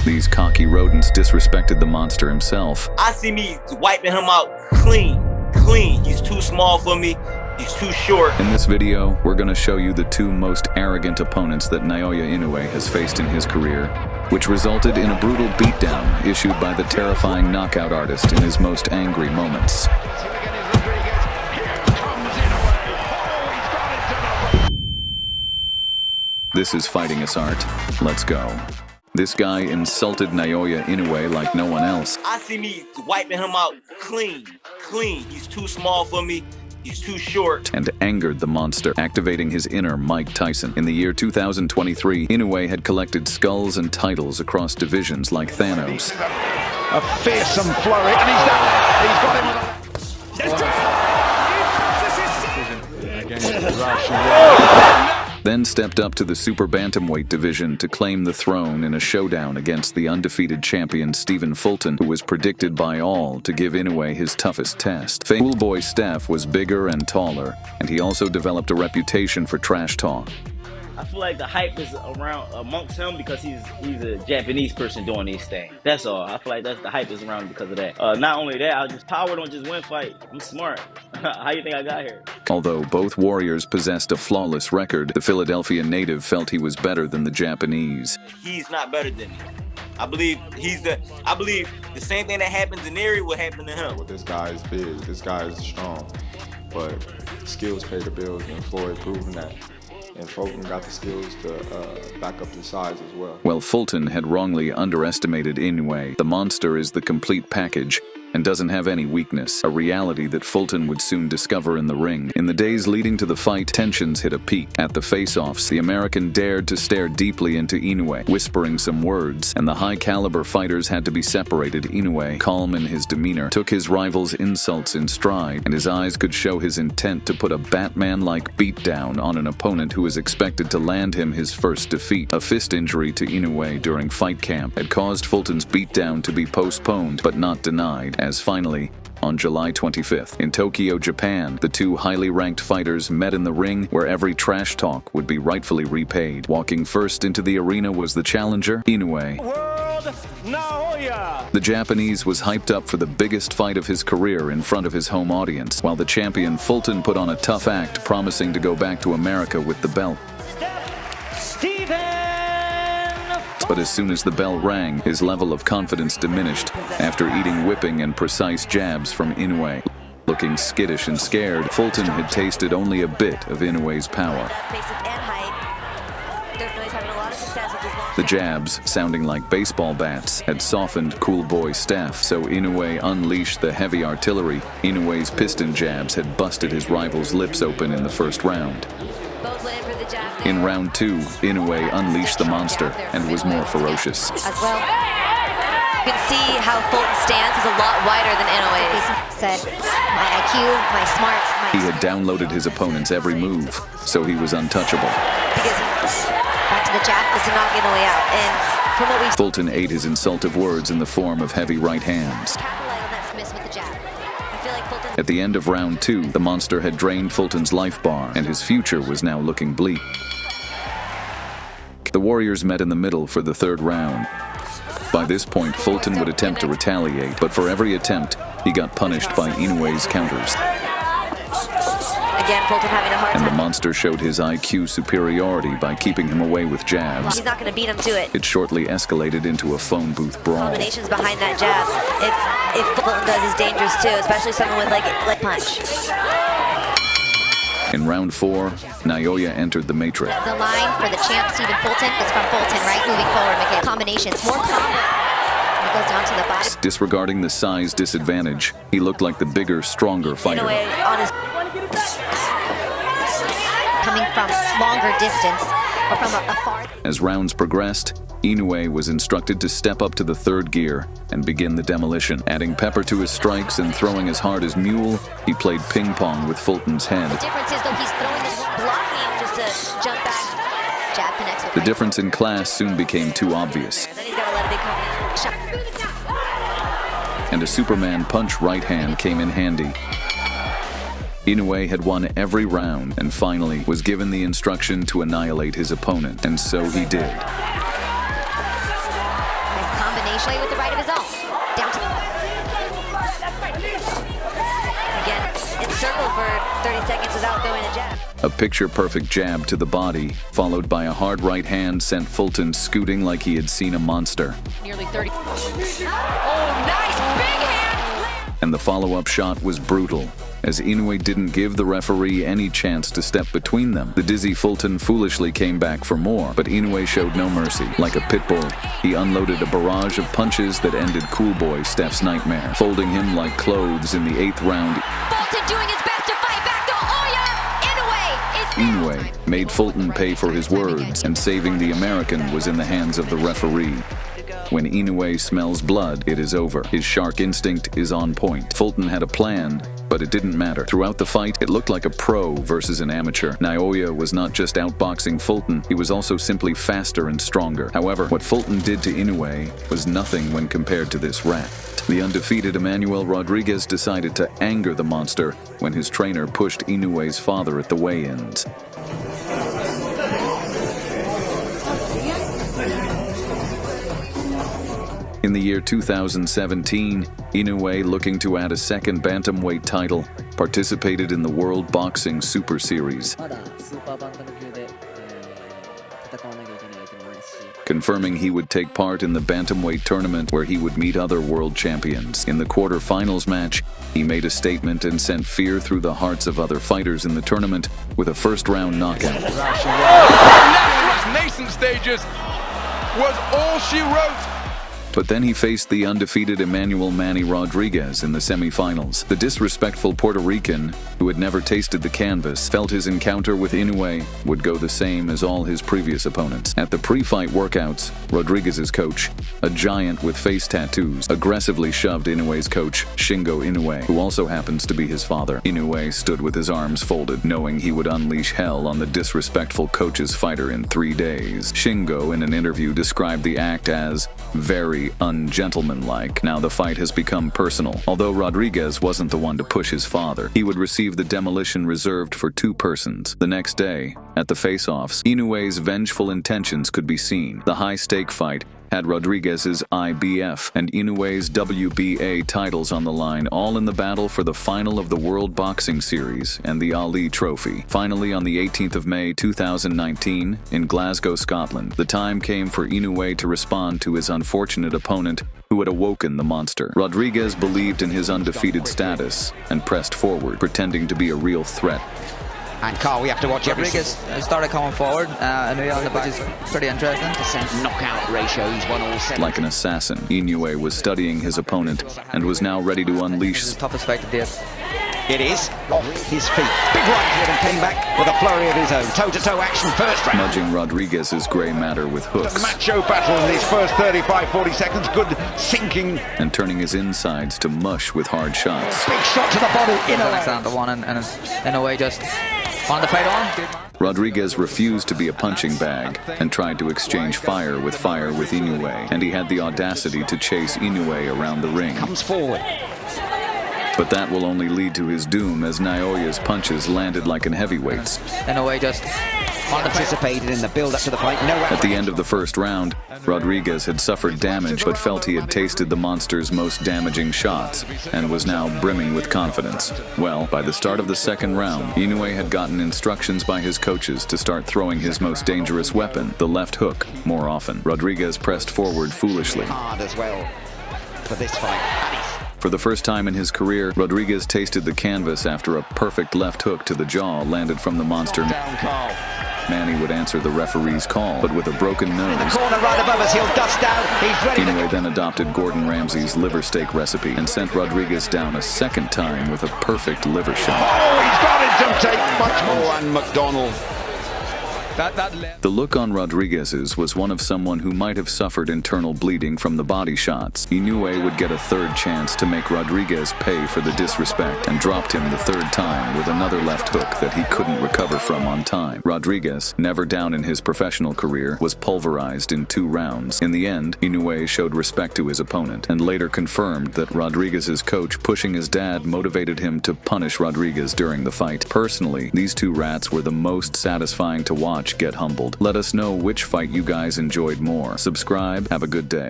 These cocky rodents disrespected the monster himself. I see me wiping him out clean. He's too small for me. He's too short. In this video, we're going to show you the two most arrogant opponents that Naoya Inoue has faced in his career, which resulted in a brutal beatdown issued by the terrifying knockout artist in his most angry moments. This is Fighting Us Art. Let's go. This guy insulted Naoya Inoue like no one else. I see me wiping him out clean. He's too small for me. He's too short. And angered the monster, activating his inner Mike Tyson. In the year 2023, Inoue had collected skulls and titles across divisions like Thanos. A fearsome flurry, and he's done it. He's got him with a... Then stepped up to the super bantamweight division to claim the throne in a showdown against the undefeated champion Stephen Fulton, who was predicted by all to give Inoue his toughest test. Cool boy Steph was bigger and taller, and he also developed a reputation for trash talk. I feel like the hype is around amongst him because he's a Japanese person doing these things. That's all. I feel like the hype is around because of that. Not only that, power don't just win fight. I'm smart. How you think I got here? Although both warriors possessed a flawless record, the Philadelphia native felt he was better than the Japanese. He's not better than me. I believe the same thing that happens in Inoue will happen to him. Well, this guy is big. This guy is strong. But skills pay the bills, and Floyd proven that. And Fulton got the skills to back up his size as well. Well, Fulton had wrongly underestimated Inoue. The monster is the complete package and doesn't have any weakness, a reality that Fulton would soon discover in the ring. In the days leading to the fight, tensions hit a peak. At the face-offs, the American dared to stare deeply into Inoue, whispering some words, and the high-caliber fighters had to be separated. Inoue, calm in his demeanor, took his rival's insults in stride, and his eyes could show his intent to put a Batman-like beatdown on an opponent who was expected to land him his first defeat. A fist injury to Inoue during fight camp had caused Fulton's beatdown to be postponed, but not denied, as finally, on July 25th, in Tokyo, Japan, the two highly ranked fighters met in the ring where every trash talk would be rightfully repaid. Walking first into the arena was the challenger, Inoue. World Naoya! The Japanese was hyped up for the biggest fight of his career in front of his home audience, while the champion Fulton put on a tough act, promising to go back to America with the belt. Stephen! But as soon as the bell rang, his level of confidence diminished after eating whipping and precise jabs from Inoue. Looking skittish and scared, Fulton had tasted only a bit of Inoue's power. The jabs, sounding like baseball bats, had softened cool boy Steph, so Inoue unleashed the heavy artillery. Inoue's piston jabs had busted his rival's lips open in the first round. In round two, Inoue unleashed the monster and was more ferocious. As well, you can see how Fulton stands is a lot wider than Inoue. Said, my IQ, my smarts, He had downloaded his opponent's every move, so he was untouchable. Because back to the jab was to knock Inoue out. And from what we Fulton ate his insultive words in the form of heavy right hands. capitalize on that miss with the jab. I feel like Fulton. At the end of round two, the monster had drained Fulton's life bar, and his future was now looking bleak. The warriors met in the middle for the third round. By this point, Fulton would attempt to retaliate, but for every attempt, he got punished by Inoue's counters. Again, Fulton having a hard And the time. monster showed his IQ superiority by keeping him away with jabs. He's not going to beat him to it. It shortly escalated into a phone booth brawl. Combinations behind that jab. If Fulton does is dangerous too, especially someone with like punch. In round four, Naoya entered the matrix. The line for the champ, Stephen Fulton, is from Fulton, right? Moving forward, making combinations more common. It goes down to the body. Disregarding the size disadvantage, he looked like the bigger, stronger fighter. Inoue on his coming from longer distance or from a far. As rounds progressed, Inoue was instructed to step up to the third gear and begin the demolition. Adding pepper to his strikes and throwing as hard as mule, he played ping-pong with Fulton's head. The difference is though he's throwing this blocking just to jump back. Jab connects with The right. difference in class soon became too obvious, Then he's got to let a big combination shot. and a Superman punch right hand came in handy. Inoue had won every round and finally was given the instruction to annihilate his opponent, and so he did. finishing with the right of his own. Down to again, encircled for 30 seconds without throwing a jab. A picture-perfect jab to the body, followed by a hard right hand sent Fulton scooting like he had seen a monster. Nearly 30. Oh, nice big hand! And the follow-up shot was brutal, as Inoue didn't give the referee any chance to step between them. The dizzy Fulton foolishly came back for more, but Inoue showed no mercy. Like a pit bull, he unloaded a barrage of punches that ended Cool Boy Steph's nightmare, folding him like clothes in the 8th round. Fulton doing his best to fight back to Naoya! Inoue made Fulton pay for his words, and saving the American was in the hands of the referee. When Inoue smells blood, it is over. His shark instinct is on point. Fulton had a plan, but it didn't matter. Throughout the fight, it looked like a pro versus an amateur. Naoya was not just outboxing Fulton, he was also simply faster and stronger. However, what Fulton did to Inoue was nothing when compared to this rat. The undefeated Emanuel Rodriguez decided to anger the monster when his trainer pushed Inoue's father at the weigh-ins. In the year 2017, Inoue, looking to add a second bantamweight title, participated in the World Boxing Super Series, confirming he would take part in the bantamweight tournament where he would meet other world champions. In the quarterfinals match, he made a statement and sent fear through the hearts of other fighters in the tournament with a first-round knockout. Nascent stages was all she wrote. But then he faced the undefeated Emanuel Manny Rodriguez in the semifinals. The disrespectful Puerto Rican, who had never tasted the canvas, felt his encounter with Inoue would go the same as all his previous opponents. At the pre-fight workouts, Rodriguez's coach, a giant with face tattoos, aggressively shoved Inoue's coach, Shingo Inoue, who also happens to be his father. Inoue stood with his arms folded, knowing he would unleash hell on the disrespectful coach's fighter in 3 days. Shingo, in an interview, described the act as very ungentlemanlike. Now the fight has become personal. Although Rodriguez wasn't the one to push his father, he would receive the demolition reserved for 2 persons. The next day, at the face-offs, Inoue's vengeful intentions could be seen. The high-stake fight had Rodriguez's IBF and Inoue's WBA titles on the line, all in the battle for the final of the World Boxing Series and the Ali Trophy. Finally, on the 18th of May 2019, in Glasgow, Scotland, the time came for Inoue to respond to his unfortunate opponent, who had awoken the monster. Rodriguez believed in his undefeated status and pressed forward, pretending to be a real threat. And Carl, we have to watch Rodriguez started coming forward, Inoue on the back, which is pretty interesting. Knockout ratio, he's won all 7. Like an assassin, Inoue was studying his opponent and was now ready to unleash. This is the toughest fight to date. It is off his feet. Big right here and came back with a flurry of his own. Toe-to-toe action first round. Nudging Rodriguez's grey matter with hooks. Macho battle in these first 35-40 seconds. Good sinking. And turning his insides to mush with hard shots. Big shot to the body. Alexander won and Inoue just wanted to fight on. Rodriguez refused to be a punching bag and tried to exchange fire with Inoue, and he had the audacity to chase Inoue around the ring. Comes forward. But that will only lead to his doom as Naoya's punches landed like an heavyweight's. Inoue just anticipated in the build-up to the fight. No. At the end of the first round, Rodriguez had suffered damage but felt he had tasted the monster's most damaging shots and was now brimming with confidence. Well, by the start of the second round, Inoue had gotten instructions by his coaches to start throwing his most dangerous weapon, the left hook, more often. Rodriguez pressed forward foolishly. Hard as well for this fight. For the first time in his career, Rodriguez tasted the canvas after a perfect left hook to the jaw landed from the monster. Down, Carl. Manny would answer the referee's call, but with a broken nose. The corner right above us, he'll dust down. He's ready. Inoue then adopted Gordon Ramsay's liver steak recipe and sent Rodriguez down a second time with a perfect liver shot. Oh, he's got it. Don't take much more. And McDonald. The look on Rodriguez's was one of someone who might have suffered internal bleeding from the body shots. Inoue would get a third chance to make Rodriguez pay for the disrespect and dropped him the third time with another left hook that he couldn't recover from on time. Rodriguez, never down in his professional career, was pulverized in 2 rounds. In the end, Inoue showed respect to his opponent and later confirmed that Rodriguez's coach pushing his dad motivated him to punish Rodriguez during the fight. Personally, these 2 rats were the most satisfying to watch get humbled. Let us know which fight you guys enjoyed more. Subscribe. Have a good day.